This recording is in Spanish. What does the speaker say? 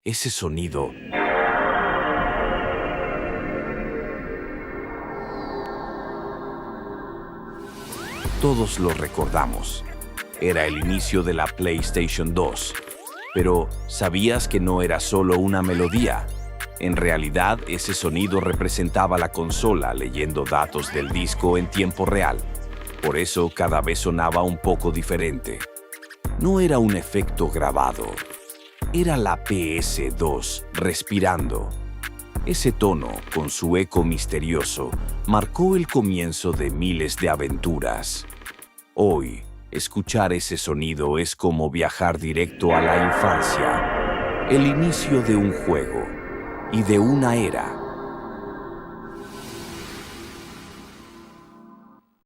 Ese sonido. Todos lo recordamos. Era el inicio de la PlayStation 2. Pero, ¿sabías que no era solo una melodía? En realidad, ese sonido representaba la consola leyendo datos del disco en tiempo real. Por eso, cada vez sonaba un poco diferente. No era un efecto grabado. Era la PS2 respirando. Ese tono, con su eco misterioso, marcó el comienzo de miles de aventuras. Hoy, escuchar ese sonido es como viajar directo a la infancia, el inicio de un juego y de una era.